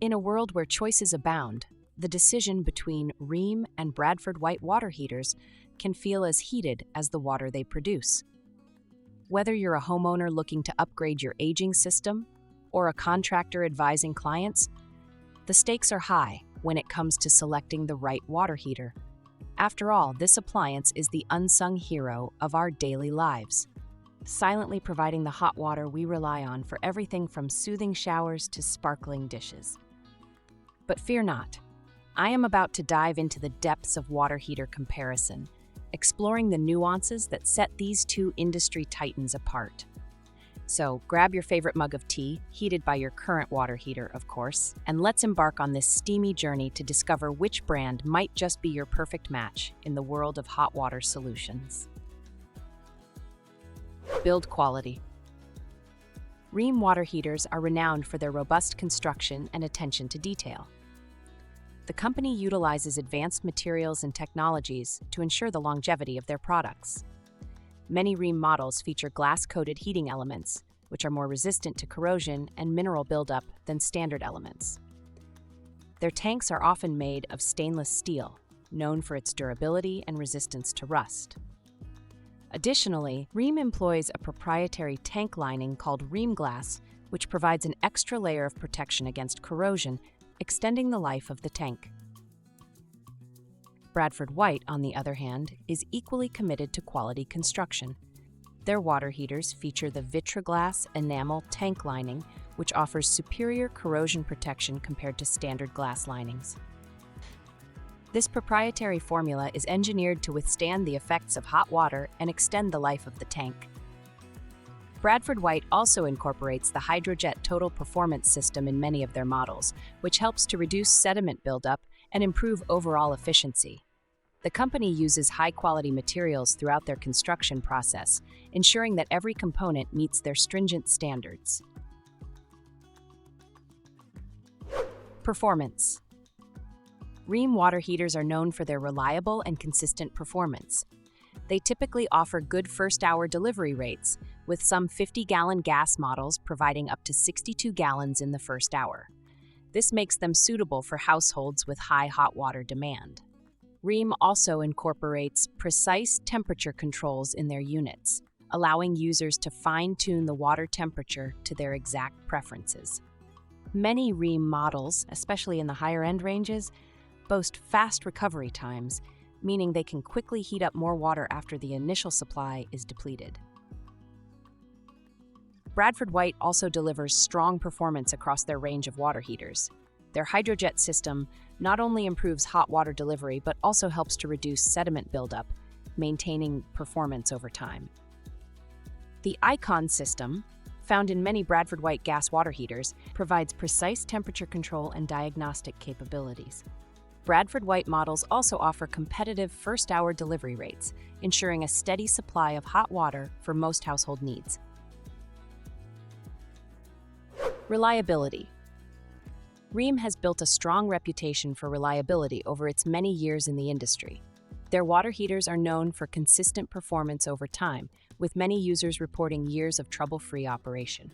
In a world where choices abound, the decision between Rheem and Bradford White water heaters can feel as heated as the water they produce. Whether you're a homeowner looking to upgrade your aging system or a contractor advising clients, the stakes are high when it comes to selecting the right water heater. After all, this appliance is the unsung hero of our daily lives, silently providing the hot water we rely on for everything from soothing showers to sparkling dishes. But fear not. I am about to dive into the depths of water heater comparison, exploring the nuances that set these two industry titans apart. So grab your favorite mug of tea, heated by your current water heater, of course, and let's embark on this steamy journey to discover which brand might just be your perfect match in the world of hot water solutions. Build quality. Rheem water heaters are renowned for their robust construction and attention to detail. The company utilizes advanced materials and technologies to ensure the longevity of their products. Many Rheem models feature glass-coated heating elements, which are more resistant to corrosion and mineral buildup than standard elements. Their tanks are often made of stainless steel, known for its durability and resistance to rust. Additionally, Rheem employs a proprietary tank lining called Rheem glass, which provides an extra layer of protection against corrosion, extending the life of the tank. Bradford White, on the other hand, is equally committed to quality construction. Their water heaters feature the Vitraglass enamel tank lining, which offers superior corrosion protection compared to standard glass linings. This proprietary formula is engineered to withstand the effects of hot water and extend the life of the tank. Bradford White also incorporates the Hydrojet Total Performance system in many of their models, which helps to reduce sediment buildup and improve overall efficiency. The company uses high-quality materials throughout their construction process, ensuring that every component meets their stringent standards. Performance. Rheem water heaters are known for their reliable and consistent performance. They typically offer good first-hour delivery rates, with some 50-gallon gas models providing up to 62 gallons in the first hour. This makes them suitable for households with high hot water demand. Rheem also incorporates precise temperature controls in their units, allowing users to fine-tune the water temperature to their exact preferences. Many Rheem models, especially in the higher-end ranges, boast fast recovery times, meaning they can quickly heat up more water after the initial supply is depleted. Bradford White also delivers strong performance across their range of water heaters. Their Hydrojet system not only improves hot water delivery but also helps to reduce sediment buildup, maintaining performance over time. The Icon system, found in many Bradford White gas water heaters, provides precise temperature control and diagnostic capabilities. Bradford White models also offer competitive first-hour delivery rates, ensuring a steady supply of hot water for most household needs. Reliability. Rheem has built a strong reputation for reliability over its many years in the industry. Their water heaters are known for consistent performance over time, with many users reporting years of trouble-free operation.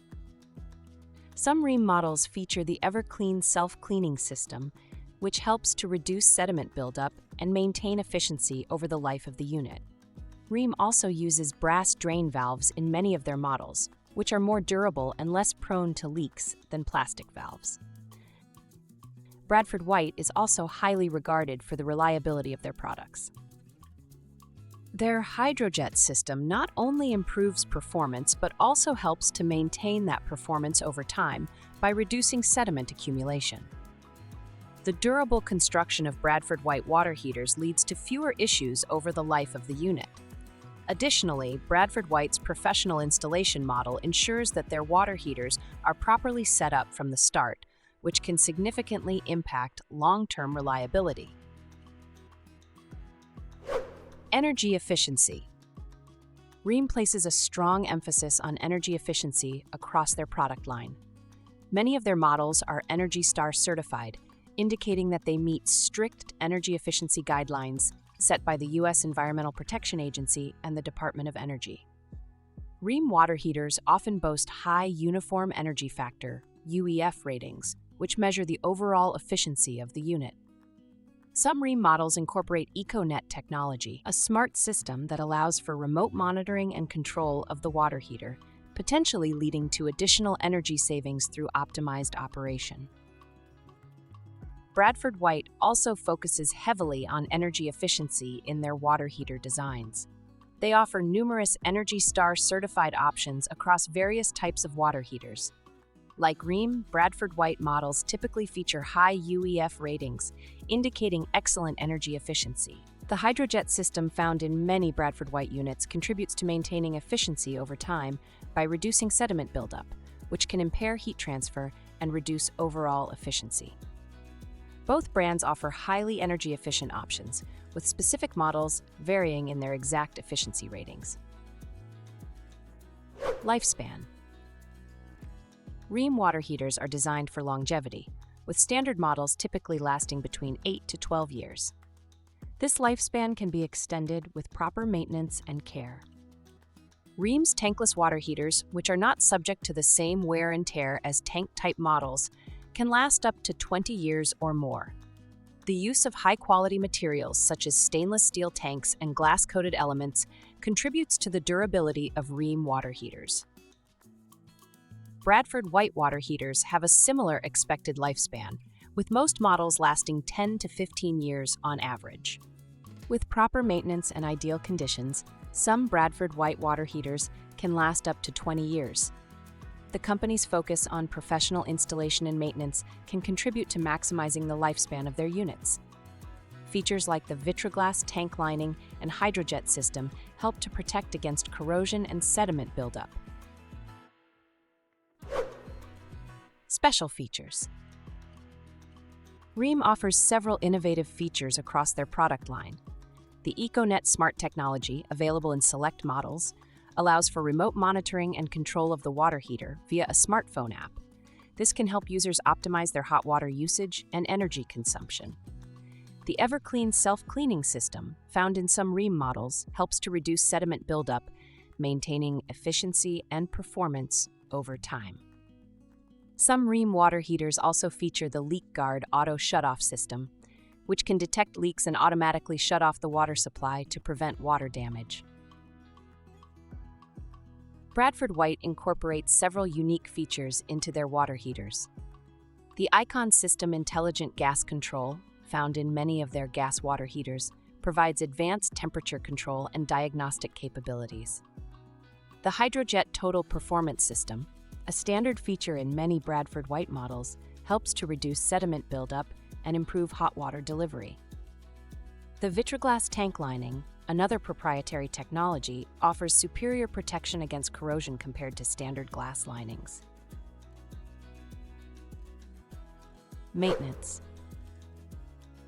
Some Rheem models feature the EverClean self-cleaning system, which helps to reduce sediment buildup and maintain efficiency over the life of the unit. Rheem also uses brass drain valves in many of their models, which are more durable and less prone to leaks than plastic valves. Bradford White is also highly regarded for the reliability of their products. Their Hydrojet system not only improves performance but also helps to maintain that performance over time by reducing sediment accumulation. The durable construction of Bradford White water heaters leads to fewer issues over the life of the unit. Additionally, Bradford White's professional installation model ensures that their water heaters are properly set up from the start, which can significantly impact long-term reliability. Energy efficiency. Rheem places a strong emphasis on energy efficiency across their product line. Many of their models are Energy Star certified, indicating that they meet strict energy efficiency guidelines set by the U.S. Environmental Protection Agency and the Department of Energy. Rheem water heaters often boast high Uniform Energy Factor (UEF) ratings, which measure the overall efficiency of the unit. Some Rheem models incorporate EcoNet technology, a smart system that allows for remote monitoring and control of the water heater, potentially leading to additional energy savings through optimized operation. Bradford White also focuses heavily on energy efficiency in their water heater designs. They offer numerous Energy Star certified options across various types of water heaters. Like Rheem, Bradford White models typically feature high UEF ratings, indicating excellent energy efficiency. The hydrojet system found in many Bradford White units contributes to maintaining efficiency over time by reducing sediment buildup, which can impair heat transfer and reduce overall efficiency. Both brands offer highly energy-efficient options, with specific models varying in their exact efficiency ratings. Lifespan. Rheem water heaters are designed for longevity, with standard models typically lasting between 8 to 12 years. This lifespan can be extended with proper maintenance and care. Rheem's tankless water heaters, which are not subject to the same wear and tear as tank-type models, can last up to 20 years or more. The use of high-quality materials such as stainless steel tanks and glass-coated elements contributes to the durability of Rheem water heaters. Bradford White water heaters have a similar expected lifespan, with most models lasting 10 to 15 years on average. With proper maintenance and ideal conditions, some Bradford White water heaters can last up to 20 years. The company's focus on professional installation and maintenance can contribute to maximizing the lifespan of their units. Features like the Vitroglass tank lining and hydrojet system help to protect against corrosion and sediment buildup. Special features. Rheem offers several innovative features across their product line. The EcoNet Smart technology, available in select models, allows for remote monitoring and control of the water heater via a smartphone app. This can help users optimize their hot water usage and energy consumption. The EverClean self-cleaning system, found in some Rheem models, helps to reduce sediment buildup, maintaining efficiency and performance over time. Some Rheem water heaters also feature the Leak Guard auto shutoff system, which can detect leaks and automatically shut off the water supply to prevent water damage. Bradford White incorporates several unique features into their water heaters. The Icon System Intelligent Gas Control, found in many of their gas water heaters, provides advanced temperature control and diagnostic capabilities. The Hydrojet Total Performance System, a standard feature in many Bradford White models, helps to reduce sediment buildup and improve hot water delivery. The Vitroglass tank lining, another proprietary technology, offers superior protection against corrosion compared to standard glass linings. Maintenance.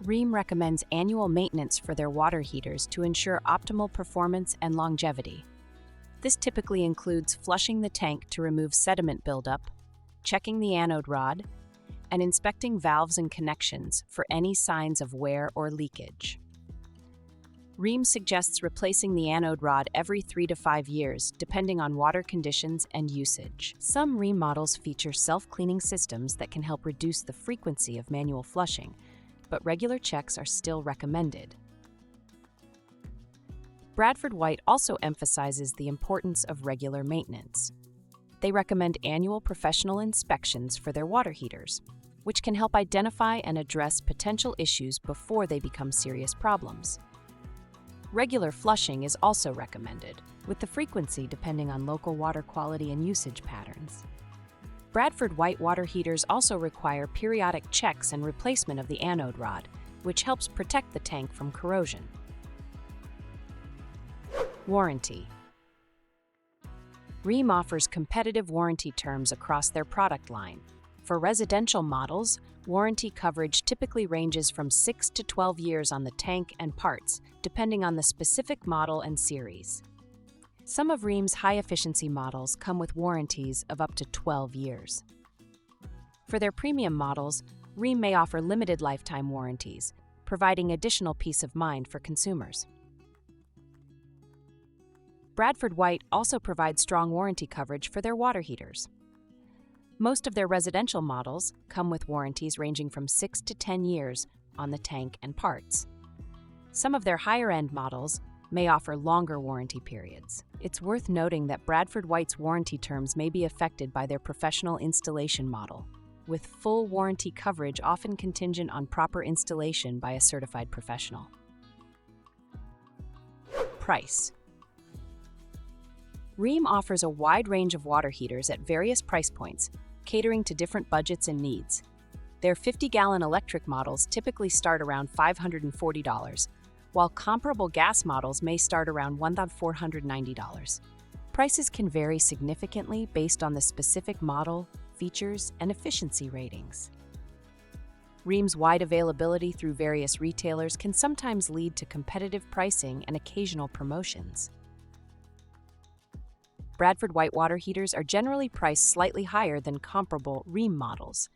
Rheem recommends annual maintenance for their water heaters to ensure optimal performance and longevity. This typically includes flushing the tank to remove sediment buildup, checking the anode rod, and inspecting valves and connections for any signs of wear or leakage. Rheem suggests replacing the anode rod every 3 to 5 years, depending on water conditions and usage. Some Rheem models feature self-cleaning systems that can help reduce the frequency of manual flushing, but regular checks are still recommended. Bradford White also emphasizes the importance of regular maintenance. They recommend annual professional inspections for their water heaters, which can help identify and address potential issues before they become serious problems. Regular flushing is also recommended, with the frequency depending on local water quality and usage patterns. Bradford White water heaters also require periodic checks and replacement of the anode rod, which helps protect the tank from corrosion. Warranty. Rheem offers competitive warranty terms across their product line. For residential models, warranty coverage typically ranges from 6 to 12 years on the tank and parts, depending on the specific model and series. Some of Rheem's high-efficiency models come with warranties of up to 12 years. For their premium models, Rheem may offer limited lifetime warranties, providing additional peace of mind for consumers. Bradford White also provides strong warranty coverage for their water heaters. Most of their residential models come with warranties ranging from 6 to 10 years on the tank and parts. Some of their higher-end models may offer longer warranty periods. It's worth noting that Bradford White's warranty terms may be affected by their professional installation model, with full warranty coverage often contingent on proper installation by a certified professional. Price. Rheem offers a wide range of water heaters at various price points, catering to different budgets and needs. Their 50-gallon electric models typically start around $540, while comparable gas models may start around $1,490. Prices can vary significantly based on the specific model, features, and efficiency ratings. Rheem's wide availability through various retailers can sometimes lead to competitive pricing and occasional promotions. Bradford White water heaters are generally priced slightly higher than comparable Rheem models.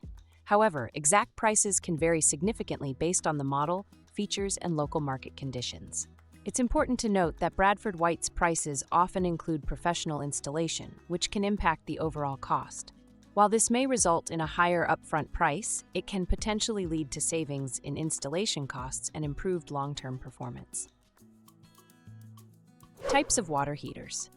However, exact prices can vary significantly based on the model, features, and local market conditions. It's important to note that Bradford White's prices often include professional installation, which can impact the overall cost. While this may result in a higher upfront price, it can potentially lead to savings in installation costs and improved long-term performance. Types of water heaters.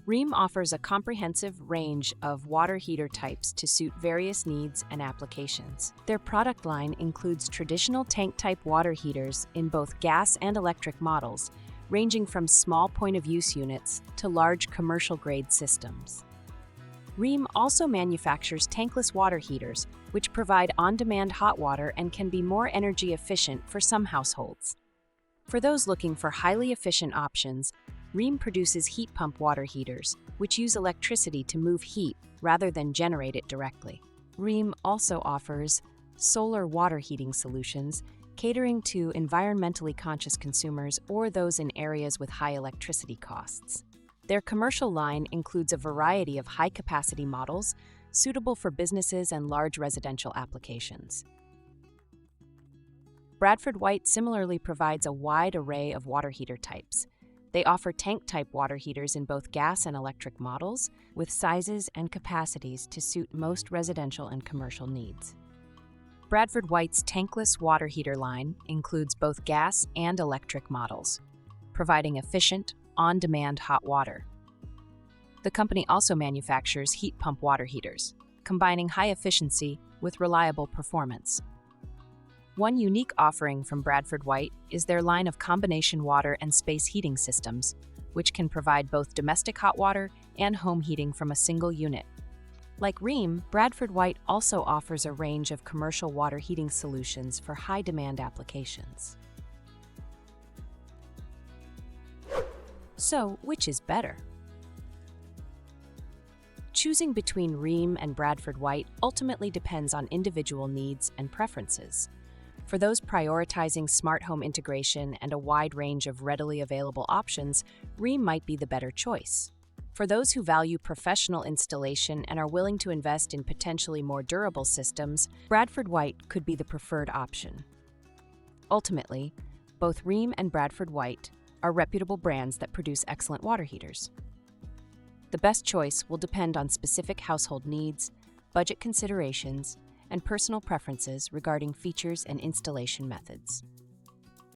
Rheem offers a comprehensive range of water heater types to suit various needs and applications. Their product line includes traditional tank-type water heaters in both gas and electric models, ranging from small point-of-use units to large commercial-grade systems. Rheem also manufactures tankless water heaters, which provide on-demand hot water and can be more energy efficient for some households. For those looking for highly efficient options, Rheem produces heat pump water heaters, which use electricity to move heat rather than generate it directly. Rheem also offers solar water heating solutions, catering to environmentally conscious consumers or those in areas with high electricity costs. Their commercial line includes a variety of high-capacity models suitable for businesses and large residential applications. Bradford White similarly provides a wide array of water heater types. They offer tank-type water heaters in both gas and electric models, with sizes and capacities to suit most residential and commercial needs. Bradford White's tankless water heater line includes both gas and electric models, providing efficient, on-demand hot water. The company also manufactures heat pump water heaters, combining high efficiency with reliable performance. One unique offering from Bradford White is their line of combination water and space heating systems, which can provide both domestic hot water and home heating from a single unit. Like Rheem, Bradford White also offers a range of commercial water heating solutions for high-demand applications. So, which is better? Choosing between Rheem and Bradford White ultimately depends on individual needs and preferences. For those prioritizing smart home integration and a wide range of readily available options, Rheem might be the better choice. For those who value professional installation and are willing to invest in potentially more durable systems, Bradford White could be the preferred option. Ultimately, both Rheem and Bradford White are reputable brands that produce excellent water heaters. The best choice will depend on specific household needs, budget considerations, and personal preferences regarding features and installation methods.